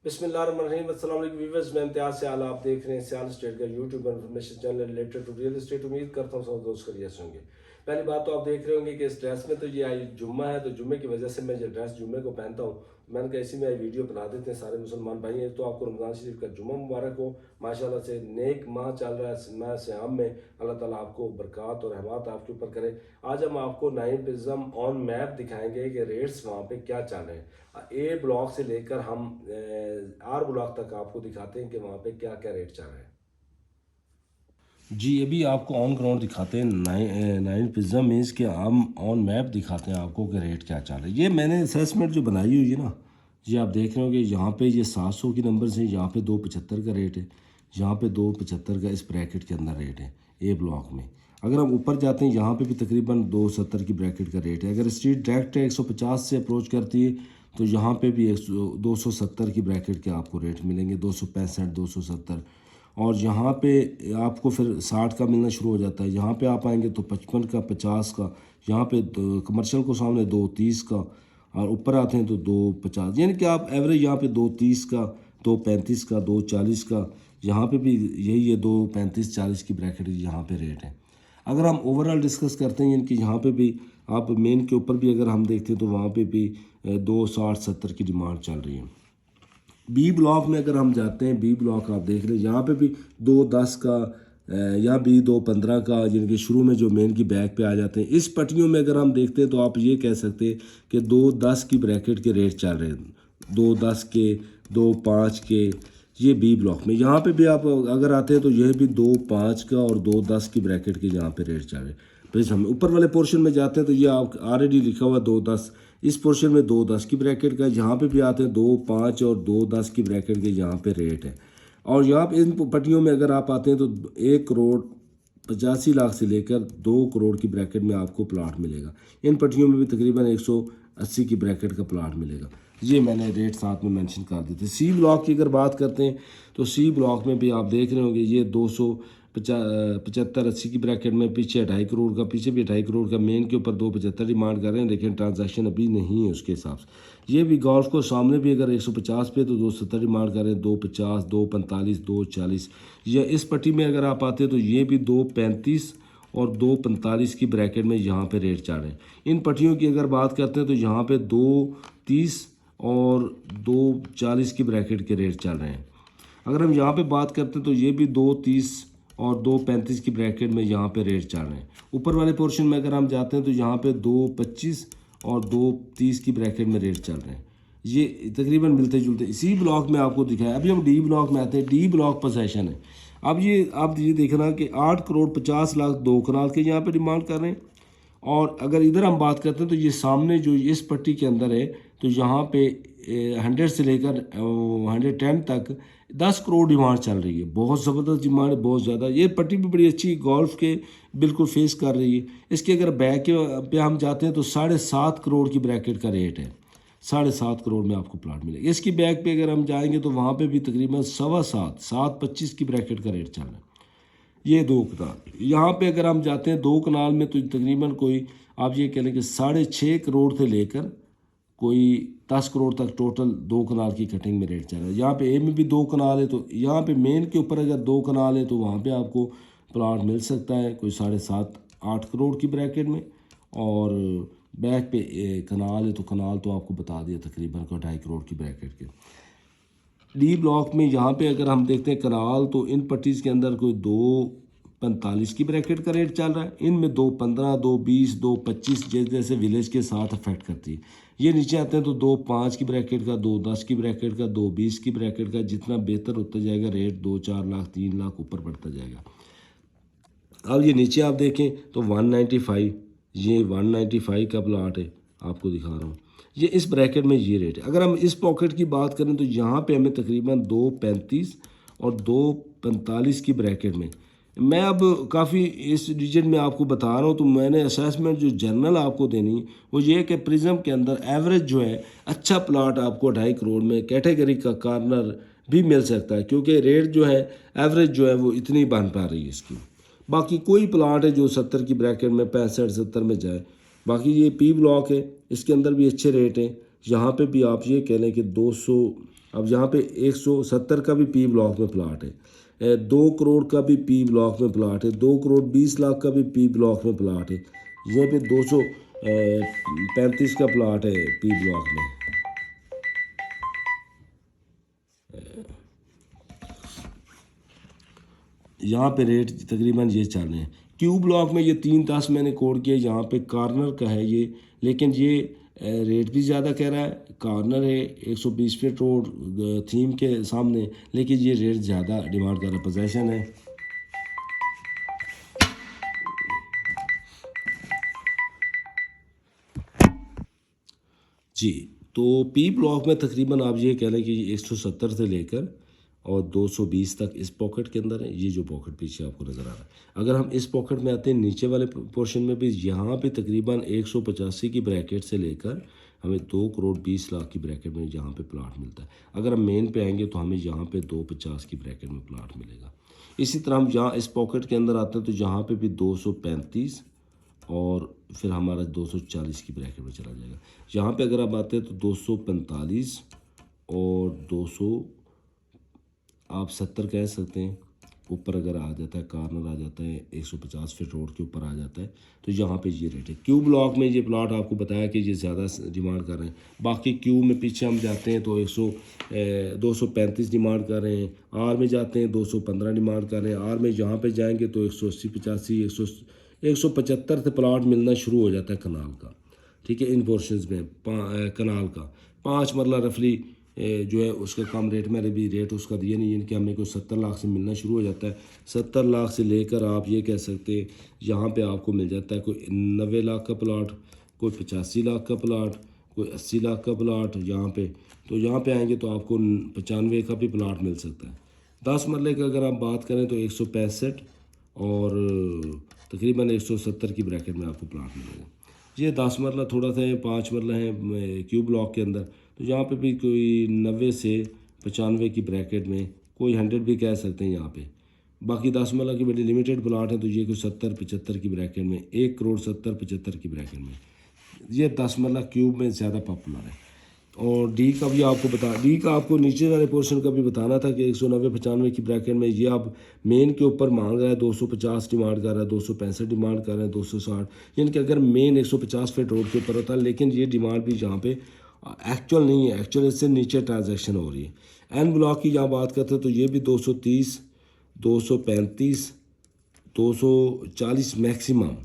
बिस्मिल्लाहिर्रहमानिर्रहीम। अस्सलाम वालेकुम व्यूअर्स, मैं इम्तियाज़ सियाल, आप देख रहे हैं सियाल स्टेट का YouTube information channel related to real estate. उम्मीद करता हूँ सब दोस्त खैरियत से होंगे। पहली बात तो आप देख रहे होंगे कि इस ड्रेस में तो ये आई जुम्मा है, तो जुम्मे की वजह से मैं ये ड्रेस जुम्मे को पहनता हूँ। मैंने कहा इसी में आई वीडियो बना देते हैं सारे मुसलमान भाई हैं। तो आपको रमज़ान शरीफ का जुम्मा मुबारक हो। माशाल्लाह से नेक माह चल रहा है, माह सियाम में अल्लाह ताला आपको बरकत और रहमत आपके ऊपर करे। आज हम आपको नाइन प्रिज्म ऑन मैप दिखाएंगे कि रेट्स वहाँ पे क्या चल रहे हैं। ए ब्लॉक से लेकर हम आर ब्लॉक तक आपको दिखाते हैं कि वहाँ पे क्या क्या रेट चल रहे हैं। जी अभी आपको ऑन ग्राउंड दिखाते हैं। नाइन पिज़्ज़ा मीन्स कि हम ऑन मैप दिखाते हैं आपको कि रेट क्या चल रहा है। ये मैंने असेसमेंट जो बनाई हुई है ना, ये आप देख रहे हो कि यहाँ पे ये 700 की नंबर से, यहाँ पे 275 का रेट है, यहाँ पे 275 का इस ब्रैकेट के अंदर रेट है ए ब्लॉक में। अगर हम ऊपर जाते हैं यहाँ पे भी तकरीबन 270 की ब्रैकेट का रेट है। अगर स्ट्रीट डायरेक्ट 150 से अप्रोच करती है तो यहाँ पे भी 270 की ब्रैकेट के आपको रेट मिलेंगे, 265 270। और यहाँ पे आपको फिर 60 का मिलना शुरू हो जाता है। यहाँ पे आप आएंगे तो 55 का, 50 का, यहाँ पे कमर्शियल को सामने 230 का, और ऊपर आते हैं तो 250, यानी कि आप एवरेज यहाँ पे 230 का, 235 का, 240 का, यहाँ पे भी यही है 235 40 की ब्रैकेट यहाँ पे रेट है। अगर हम ओवरऑल डिस्कस करते हैं, यानी कि यहाँ पे भी आप मेन के ऊपर भी अगर हम देखते हैं तो वहाँ पे भी 260-70 की डिमांड चल रही है। बी ब्लॉक में अगर हम जाते हैं, बी ब्लॉक आप देख लें, यहाँ पे भी 210 का या भी 215 का, जिनके शुरू में जो मेन की बैक पे आ जाते हैं। इस पट्टियों में अगर हम देखते हैं तो आप ये कह सकते हैं कि 210 की ब्रैकेट के रेट चल रहे हैं, 210 के, 25 के, ये बी ब्लॉक में। यहाँ पे भी आप अगर आते हैं तो यह भी 25 का और 210 की ब्रैकेट के यहाँ पे रेट चल रहे हैं। प्लीज़ हम ऊपर वाले पोर्शन में जाते हैं तो ये आप ऑलरेडी लिखा हुआ 210, इस पोर्शन में 210 की ब्रैकेट का, यहाँ पे भी आते हैं 25 और 210 की ब्रैकेट के यहाँ पे रेट है। और यहाँ पे इन पट्टियों में अगर आप आते हैं तो 1,85,00,000 से लेकर 2 करोड़ की ब्रैकेट में आपको प्लाट मिलेगा। इन पट्टियों में भी तकरीबन 180 की ब्रैकेट का प्लाट मिलेगा। ये मैंने रेट साथ में मेंशन कर दी थी। सी ब्लॉक की अगर बात करते हैं तो सी ब्लॉक में भी आप देख रहे होंगे ये 275-80 की ब्रैकेट में, पीछे 2.5 करोड़ का, पीछे भी 2.5 करोड़ का, मेन के ऊपर 275 डिमांड कर रहे हैं, लेकिन ट्रांजैक्शन अभी नहीं है उसके हिसाब से। ये भी गोल्फ को सामने भी अगर 150 पे तो 270 डिमांड कर रहे हैं, 250, 245, 240। या इस पट्टी में अगर आप आते हैं तो ये भी 235 और 245 की ब्रैकेट में यहाँ पे रेट चल रहे हैं। इन पट्टियों की अगर बात करते हैं तो यहाँ पे 230 और 240 की ब्रैकेट के रेट चल रहे हैं। अगर हम यहाँ पे बात करते हैं तो ये भी 230 और 235 की ब्रैकेट में यहाँ पे रेट चल रहे हैं। ऊपर वाले पोर्शन में अगर हम जाते हैं तो यहाँ पे 225 और 230 की ब्रैकेट में रेट चल रहे हैं। ये तकरीबन मिलते जुलते इसी ब्लॉक में आपको दिखाया। अभी हम डी ब्लॉक में आते हैं। डी ब्लॉक पोजीशन है। अब ये आप ये देखना कि 8,50,00,000 2 कनाल के यहाँ पे डिमांड कर रहे हैं। और अगर इधर हम बात करते हैं तो ये सामने जो इस पट्टी के अंदर है तो यहाँ पे 100 से लेकर 110 तक 10 करोड़ डिमांड चल रही है। बहुत ज़बरदस्त डिमांड है, बहुत ज़्यादा। ये पट्टी भी बड़ी अच्छी गोल्फ के बिल्कुल फेस कर रही है। इसके अगर बैक पे हम जाते हैं तो 7.5 करोड़ की ब्रैकेट का रेट है। 7.5 करोड़ में आपको प्लाट मिलेगा। इसकी बैक पे अगर हम जाएंगे तो वहाँ पे भी तकरीबन 7.25 की ब्रैकेट का रेट चल रहा है। ये 2 कनाल। यहाँ पे अगर हम जाते हैं 2 कनाल में तो तकरीबन कोई आप ये कह लें कि 6.5 करोड़ से लेकर कोई 10 करोड़ तक टोटल 2 कनाल की कटिंग में रेट चल रहा है। यहाँ पे ए में भी 2 कनाल है तो यहाँ पे मेन के ऊपर अगर 2 कनाल है तो वहाँ पे आपको प्लाट मिल सकता है कोई 7.5-8 करोड़ की ब्रैकेट में। और बैक पे कनाल है तो कनाल तो आपको बता दिया तकरीबन कोई 2.5 करोड़ की ब्रैकेट के। डी ब्लॉक में यहाँ पे अगर हम देखते हैं कनाल तो इन पट्टीज़ के अंदर कोई 245 की ब्रैकेट का रेट चल रहा है। इनमें 215, 220, 225 जैसे जैसे विलेज के साथ अफेक्ट करती है। ये नीचे आते हैं तो 2.5 की ब्रैकेट का, 2.10 की ब्रैकेट का, 2.20 की ब्रैकेट का। जितना बेहतर होता जाएगा रेट 2-4 लाख 3 लाख ऊपर बढ़ता जाएगा। अब ये नीचे आप देखें तो 195, ये 195 का प्लाट है, आपको दिखा रहा हूँ। ये इस ब्रैकेट में ये रेट है। अगर हम इस पॉकेट की बात करें तो यहाँ पे हमें तकरीबन 235 और 245 की ब्रैकेट में। मैं अब काफ़ी इस रीजन में आपको बता रहा हूँ तो मैंने असेसमेंट जो जनरल आपको देनी वो ये है कि प्रिज्म के अंदर एवरेज जो है अच्छा प्लाट आपको 2.5 करोड़ में कैटेगरी का कॉर्नर भी मिल सकता है, क्योंकि रेट जो है एवरेज जो है वो इतनी बन पा रही है इसकी। बाकी कोई प्लाट है जो 70 की ब्रैकेट में 65-70 में जाए। बाकी ये पी ब्लॉक है, इसके अंदर भी अच्छे रेट हैं। यहाँ पे भी आप ये कह लें कि 200, अब यहाँ पे 170 का भी पी ब्लॉक में प्लाट है, 2 करोड़ का भी पी ब्लॉक में प्लाट है, 2 करोड़ 20 लाख का भी पी ब्लॉक में प्लाट है, यहाँ पे 235 का प्लाट है पी ब्लॉक में। यहाँ पे रेट तकरीबन ये चल रहे हैं। क्यू ब्लॉक में ये 310 मैंने कोड किया, यहाँ पे कॉर्नर का है ये, लेकिन ये रेट भी ज़्यादा कह रहा है, कॉर्नर है 120 फीट रोड थीम के सामने, लेकिन ये रेट ज़्यादा डिमांड कर रहा है, पोजेशन है। जी, तो पी ब्लॉक में तकरीबन आप ये कह लें कि 170 से लेकर और 220 तक इस पॉकेट के अंदर है। ये जो पॉकेट पीछे आपको नज़र आ रहा है, अगर हम इस पॉकेट में आते हैं नीचे वाले पोर्शन में भी, यहाँ पे तकरीबन 185 की ब्रैकेट से लेकर हमें 2 करोड़ 20 लाख की ब्रैकेट में यहाँ पे प्लाट मिलता है। अगर हम मेन पे आएंगे तो हमें यहाँ पे 250 की ब्रैकेट में प्लाट मिलेगा। इसी तरह हम यहाँ इस पॉकेट के अंदर आते हैं तो यहाँ पे भी 235 और फिर हमारा 240 की ब्रैकेट में चला जाएगा। यहाँ पे अगर आप आते हैं तो 245 और 200 आप 70 कह सकते हैं, ऊपर अगर आ जाता है, कॉर्नर आ जाता है 150 फीट रोड के ऊपर आ जाता है, तो यहाँ पे ये रेट है। क्यू ब्लॉक में ये प्लॉट आपको बताया कि ये ज़्यादा डिमांड कर रहे हैं। बाकी क्यू में पीछे हम जाते हैं तो 235 डिमांड कर रहे हैं, आर में जाते हैं 215 डिमांड कर रहे हैं, आर में यहाँ पे जाएंगे तो 180 85 175 से प्लाट मिलना शुरू हो जाता है कनाल का। ठीक है, इन पोर्शंस में कनाल का 5 मरला रफली जो है उसका कम रेट में भी रेट उसका दिए नहीं, इनके हमें कोई 70 लाख से मिलना शुरू हो जाता है। 70 लाख से लेकर आप ये कह सकते हैं यहाँ पे आपको मिल जाता है कोई 90 लाख का प्लाट, कोई 85 लाख का प्लाट, कोई 80 लाख का प्लाट यहाँ पे। तो यहाँ पे आएंगे तो आपको 95 का भी प्लाट मिल सकता है। 10 मरले का अगर आप बात करें तो 165 और तकरीबन 170 की ब्रैकेट में आपको प्लाट मिलेगा। ये 10 मरला थोड़ा सा है, 5 मरला है क्यू ब्लॉक के अंदर, तो यहाँ पे भी कोई 90 से 95 की ब्रैकेट में, कोई 100 भी कह सकते हैं यहाँ पे। बाकी 10 मरला की बड़ी लिमिटेड प्लाट है तो ये कोई 70-75 की ब्रैकेट में, 1 करोड़ 70-75 की ब्रैकेट में, ये 10 मरला क्यूब में ज़्यादा पॉपुलर है। और डी का भी आपको डी का आपको नीचे वाले पोर्शन का भी बताना था कि 190-95 की ब्रैकेट में ये आप मेन के ऊपर मांग रहा है, 250 डिमांड कर रहा है, 265 डिमांड कर रहे हैं, 260, यानी कि अगर मेन 150 फीट रोड के ऊपर होता है, लेकिन ये डिमांड भी यहाँ पे एक्चुअल नहीं है, एक्चुअल इससे नीचे ट्रांजैक्शन हो रही है। एन ब्लॉक की यहाँ बात करते हैं तो ये भी 230, 235, 240 मैक्सिमम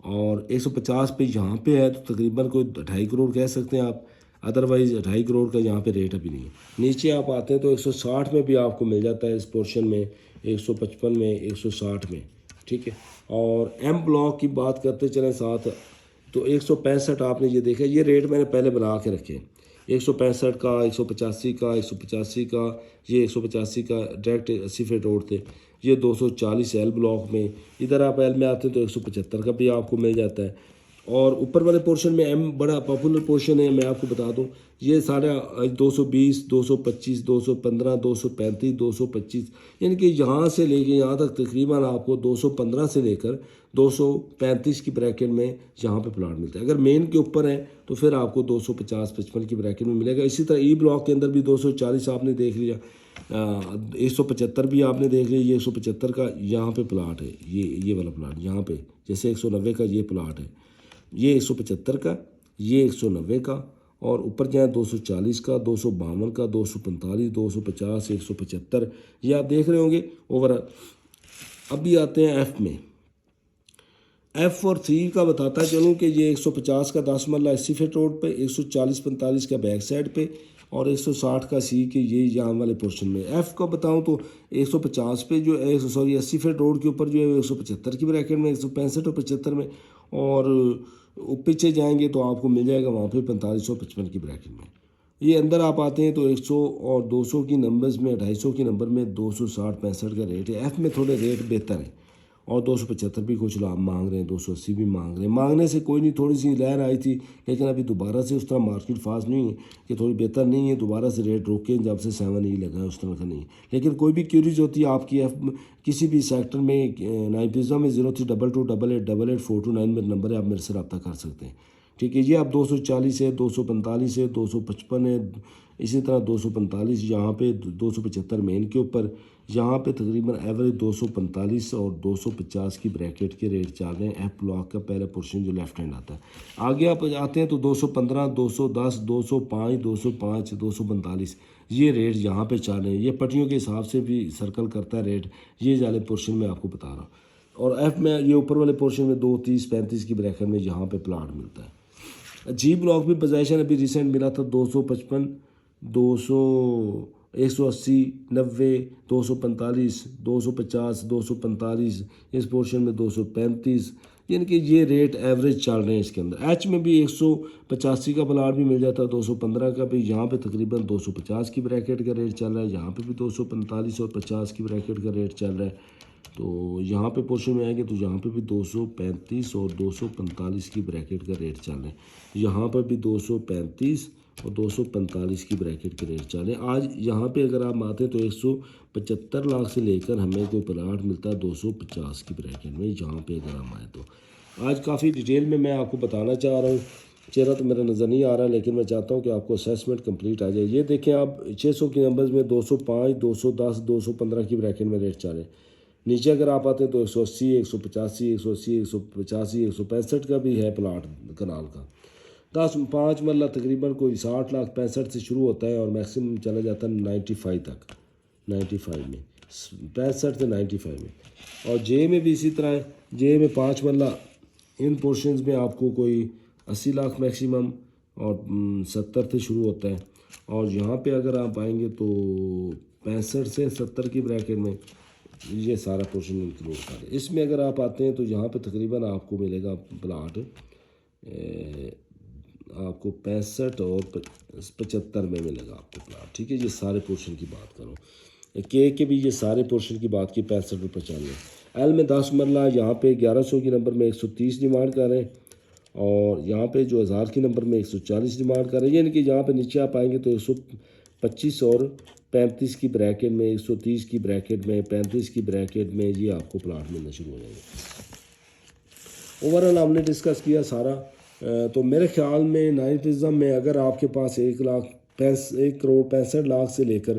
और 150 पे यहाँ पे है, तो तकरीबन कोई 2.5 करोड़ कह सकते हैं आप, अदरवाइज़ 2.5 करोड़ का यहाँ पे रेट अभी नहीं है। नीचे आप आते हैं तो 160 में भी आपको मिल जाता है इस पोर्शन में, 155 में, 160 में। ठीक है, और एम ब्लॉक की बात करते चलें साथ, तो 165 आपने ये देखा, ये रेट मैंने पहले बना के रखे, 165 का, 185 का, 185 का, ये 185 का डायरेक्ट 80 फीट रोड थे, ये 240 एल ब्लॉक में। इधर आप एल में आते हैं तो 175 का भी आपको मिल जाता है। और ऊपर वाले पोर्शन में एम बड़ा पॉपुलर पोर्शन है, मैं आपको बता दूं, ये सारा 220, 225, 215, 235, 225, यानी कि यहाँ से लेके यहाँ तक तकरीबन आपको 215 से लेकर 235 की ब्रैकेट में यहाँ पे प्लाट मिलता है। अगर मेन के ऊपर है तो फिर आपको 250-55 की ब्रैकेट में मिलेगा। इसी तरह ई ब्लॉक के अंदर भी 240 आपने देख लिया, 175 भी आपने देख लिया, ये 175 का यहाँ पे प्लाट है, ये वाला प्लाट यहाँ पे, जैसे 190 का ये प्लाट है, ये 175 का, ये 190 का, और ऊपर जाए 240 का, 252 का, 245, 250, 175, ये आप देख रहे होंगे ओवरऑल। अभी आते हैं एफ़ में, एफ़ और 3 का बताता चलूँ कि ये 150 का 10 मरला 80 फीट रोड पे, 140-45 का बैक साइड पे, और 160 का सी के ये यहाँ वाले पोर्शन में। एफ़ का बताऊँ तो 150 पे जो है, 80 फीट रोड के ऊपर जो है 175 की ब्रैकेट में, 165 और 75 में, और पीछे जाएंगे तो आपको मिल जाएगा वहाँ पे 45-55 की ब्रैकेट में। ये अंदर आप आते हैं तो 100 और 200 की नंबर्स में, 250 की नंबर में 260-65 का रेट है। एफ़ में थोड़े रेट बेहतर है, और 275 भी कुछ लोग मांग रहे हैं, 280 भी मांग रहे हैं। मांगने से कोई नहीं, थोड़ी सी लहर आई थी, लेकिन अभी दोबारा से उस तरह मार्केट फास्ट नहीं है कि थोड़ी बेहतर नहीं है, दोबारा से रेट रोके, जब से 7 ही लगा है उस तरह का नहीं है। लेकिन कोई भी क्यूरीज होती है आपकी एफ किसी भी सेक्टर में, नाइपिज़ा में 0322888842 में नंबर है, आप मेरे से रब्ता कर सकते हैं। ठीक है, ये अब 240 है, 245 है, 255 है, इसी तरह 245 यहाँ पे, 275 मेन के ऊपर, यहाँ पे तकरीबन एवरेज 245 और 250 की ब्रैकेट के रेट चल रहे हैं। एफ ब्लॉक का पहला पोर्शन जो लेफ्ट हैंड आता है। आगे आप आते हैं तो 215, 210, 205, 205, 245 ये रेट यहाँ पे चल रहे हैं। ये पट्टियों के हिसाब से भी सर्कल करता है रेट, ये वाले पोर्शन में आपको बता रहा हूँ। और एफ में ये ऊपर वाले पोर्शन में 230, 35 की ब्रैकेट में यहाँ पे प्लाट मिलता है। जी ब्लॉक भी पोजीशन अभी रिसेंट मिला था 255, 200, 180, 90, 245, 250, 245, इस पोर्शन में 235, यानी कि ये रेट एवरेज चल रहे हैं इसके अंदर। एच में भी 185 का प्लाट भी मिल जाता है, 215 का भी। यहाँ पे तकरीबन 250 की ब्रैकेट का रेट चल रहा है, यहाँ पे भी 245 और 50 की ब्रैकेट का रेट चल रहा है। तो यहाँ पे पोर्शन में आएंगे तो यहाँ पे भी 235 और 245 की ब्रैकेट का रेट चल रहा है। यहाँ पर भी 235 और 245 की ब्रैकेट के रेट चल रहे हैं। आज यहाँ पे अगर आप आते हैं तो 175 लाख से लेकर हमें कोई प्लाट मिलता है 250 की ब्रैकेट में। यहाँ पे अगर हम आए तो आज काफ़ी डिटेल में मैं आपको बताना चाह रहा हूँ। चेहरा तो मेरा नज़र नहीं आ रहा, लेकिन मैं चाहता हूँ कि आपको असेसमेंट कंप्लीट आ जाए। ये देखें आप 600 के नंबर्स में 205, 210, 215 की ब्रैकेट में रेट चल रहे हैं। नीचे अगर आप आते हैं तो 180, 185, 180, 185, 165 का भी है प्लाट कनाल का। 5 मरला तकरीबन कोई 60 लाख 65 से शुरू होता है और मैक्सिमम चला जाता है 95 तक, 95 में, 65 से 95 में। और जे में भी इसी तरह है। जे में 5 मरला इन पोर्शंस में आपको कोई 80 लाख मैक्सिमम और 70 से शुरू होता है। और यहाँ पे अगर आप आएंगे तो 65 से 70 की ब्रैकेट में ये सारा पोर्शन इंक्लूड कर रहे हैं। इसमें अगर आप आते हैं तो यहाँ पे तकरीबन आपको मिलेगा प्लाट आपको 65 और 75 में मिलेगा आपको प्लाट। ठीक है, ये सारे पोर्शन की बात करूँ। के भी ये सारे पोर्शन की बात की 65 और 95। एल में 10 मरला यहाँ पे 1100 की नंबर में 130 डिमांड कर रहे हैं और यहाँ पे जो 1000 की नंबर में 140 डिमांड कर रहे हैं। यानी कि यहाँ पे नीचे आप आएंगे तो 125 और 35 की ब्रैकेट में, 130 की ब्रैकेट में, 35 की ब्रैकेट में ये आपको प्लाट मिलना शुरू हो जाएंगे। ओवरऑल हमने डिस्कस किया सारा। तो मेरे ख्याल में नाइटिज़म में अगर आपके पास 1 करोड़ 65 लाख से लेकर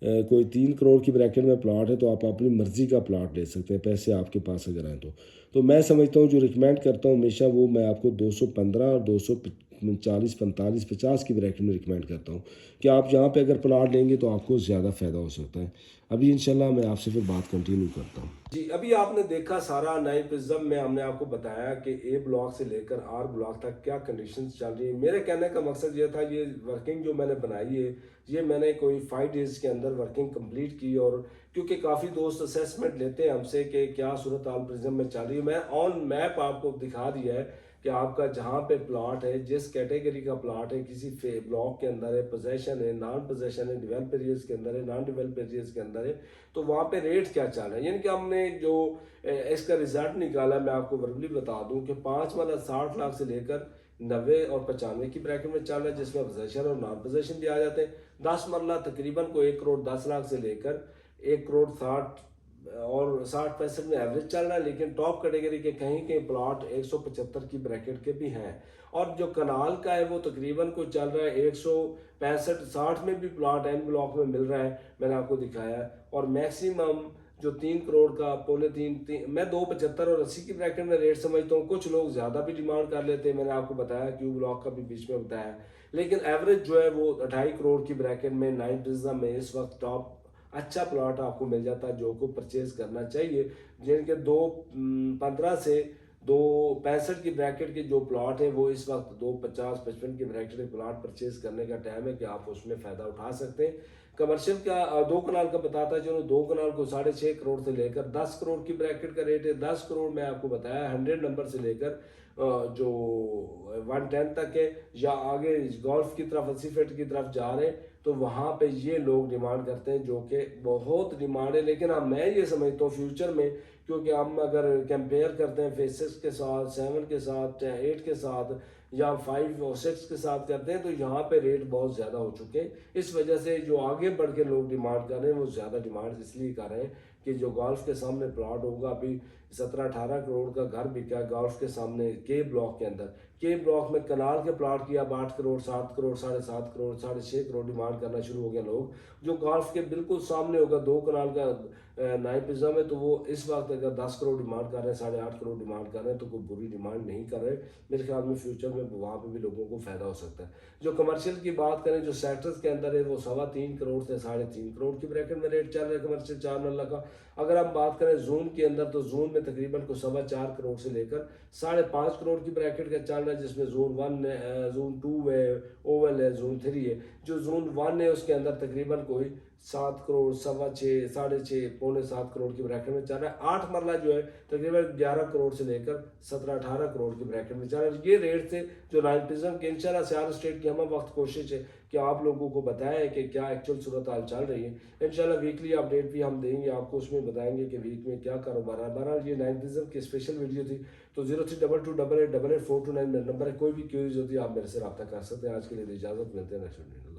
कोई 3 करोड़ की ब्रैकेट में प्लाट है तो आप अपनी मर्ज़ी का प्लाट ले सकते हैं, पैसे आपके पास अगर आए तो मैं समझता हूँ जो रिकमेंड करता हूँ हमेशा वो मैं आपको 215 और 240, 45, 50 की ब्रैकेट में रिकमेंड करता हूँ कि आप यहाँ पे अगर प्लाट लेंगे तो आपको ज़्यादा फ़ायदा हो सकता है। अभी इंशाल्लाह मैं आपसे फिर बात कंटिन्यू करता हूँ। जी, अभी आपने देखा सारा नाइटिज़म में हमने आपको बताया कि ए ब्लॉक से लेकर आर ब्लॉक तक क्या कंडीशंस चल रही है। मेरे कहने का मकसद ये था, ये वर्किंग जो मैंने बनाई है ये मैंने कोई 5 डेज़ के अंदर वर्किंग कंप्लीट की। और क्योंकि काफ़ी दोस्त असेसमेंट लेते हैं हमसे कि क्या सूरत हाल प्रिज्म में चल रही है, मैं ऑन मैप आपको दिखा दिया है कि आपका जहाँ पे प्लाट है, जिस कैटेगरी का प्लाट है, किसी ब्लॉक के अंदर है, पोजेशन है, नॉन पोजेशन है, डेवलप एरियाज के अंदर है, नॉन डेवलप एरियाज के अंदर है, तो वहाँ पे रेट क्या चल रहा है। यानी कि हमने जो इसका रिजल्ट निकाला मैं आपको वर्बली बता दूं कि 5 वाला 60 लाख से लेकर 90 और 95 की ब्रैकेट में चल रहा है, जिसमें पोजेशन और नॉन पोजेशन भी आ जाते हैं। 10 मरला तकरीबन को 1 करोड़ 10 लाख से लेकर 1 करोड़ 60 और 60-65 में एवरेज चल रहा है। लेकिन टॉप कैटेगरी के कहीं कहीं प्लॉट 175 की ब्रैकेट के भी हैं। और जो कनाल का है वो तकरीबन को चल रहा है 165, 60 में भी प्लॉट एन ब्लॉक में मिल रहा है, मैंने आपको दिखाया। और मैक्सिमम जो 3 करोड़ का, पौने 3, मैं 275 और 80 की ब्रैकेट में रेट समझता हूँ। कुछ लोग ज़्यादा भी डिमांड कर लेते हैं, मैंने आपको बताया, क्यू ब्लॉक का भी बीच में बताया। लेकिन एवरेज जो है वो 2.5 करोड़ की ब्रैकेट में नाइटिज़म में इस वक्त टॉप अच्छा प्लॉट आपको मिल जाता है जो को परचेज करना चाहिए। जिनके 215 से 265 की ब्रैकेट के जो प्लॉट है वो इस वक्त 250-55 की ब्रैकेट के प्लॉट परचेज करने का टाइम है कि आप उसमें फ़ायदा उठा सकते हैं। कमर्शियल का 2 कनाल का बताता है, जो 2 कनाल को 6.5 करोड़ से लेकर 10 करोड़ की ब्रैकेट का रेट है। 10 करोड़ में आपको बताया 100 नंबर से लेकर जो 110 तक है, या आगे गोल्फ की तरफ 80 फीट की तरफ जा रहे हैं तो वहाँ पे ये लोग डिमांड करते हैं, जो कि बहुत डिमांड है। लेकिन अब मैं ये समझता हूँ फ्यूचर में, क्योंकि हम अगर कंपेयर करते हैं फेज 6 के साथ, 7 के साथ, 8 के साथ या 5 और 6 के साथ करते हैं, तो यहाँ पे रेट बहुत ज़्यादा हो चुके हैं। इस वजह से जो आगे बढ़ के लोग डिमांड कर रहे हैं वो ज़्यादा डिमांड इसलिए कर रहे हैं कि जो गोल्फ के सामने प्लॉट होगा, अभी 17-18 करोड़ का घर बिका है गोल्फ के सामने के ब्लॉक के अंदर। के ब्लॉक में कनाल के प्लॉट की अब 8 करोड़, 7 करोड़, 7.5 करोड़, 6.5 करोड़ डिमांड करना शुरू हो गया लोग। जो गोल्फ के बिल्कुल सामने होगा 2 कनाल का नाइपिज्म है, तो वो इस वक्त अगर 10 करोड़ डिमांड कर रहे हैं, 8.5 करोड़ डिमांड कर रहे हैं, तो कोई बुरी डिमांड नहीं कर रहे। मेरे ख्याल में फ्यूचर में वहाँ पे भी लोगों को फायदा हो सकता है। जो कमर्शियल की बात करें, जो सेक्टर्स के अंदर है, वो 3.25 करोड़ से 3.5 करोड़ की ब्रैकेट में रेट चल रहा है कमर्शियल 4 मरला का। अगर हम बात करें जोन के अंदर, तो जोन में तकरीबन को 4.25 करोड़ से लेकर 5.5 करोड़ की ब्रैकेट का चल रहा है, जिसमें जोन 1 है, जोन 2 है, ओवल है, जोन 3 है। जो जोन 1 है उसके अंदर तकरीबन कोई 7 करोड़, 6.25, 6.5, पौने 7 करोड़ की ब्रैकेट में चल रहा है। 8 मरला जो है तकरीबन 11 करोड़ से लेकर 17-18 करोड़ की ब्रैकेट में चल रहा है। ये रेट थे जो नाइटिज्म के। इंशाल्लाह सियाल स्टेट की हम वक्त कोशिश है कि आप लोगों को बताएं कि क्या एक्चुअल सूरत हाल चल रही है। इंशाल्लाह वीकली अपडेट भी हम देंगे आपको, उसमें बताएंगे कि वीक में क्या कारोबार है। बहरहाल ये नाइटिज्म की स्पेशल वीडियो थी। तो 032288888429 मेरा नंबर है। कोई भी क्यूरीज होती है आप मेरे से रब्ता कर सकते हैं। आज के लिए इजाज़त, मिलते हैं नेक्स्ट वीडियो में।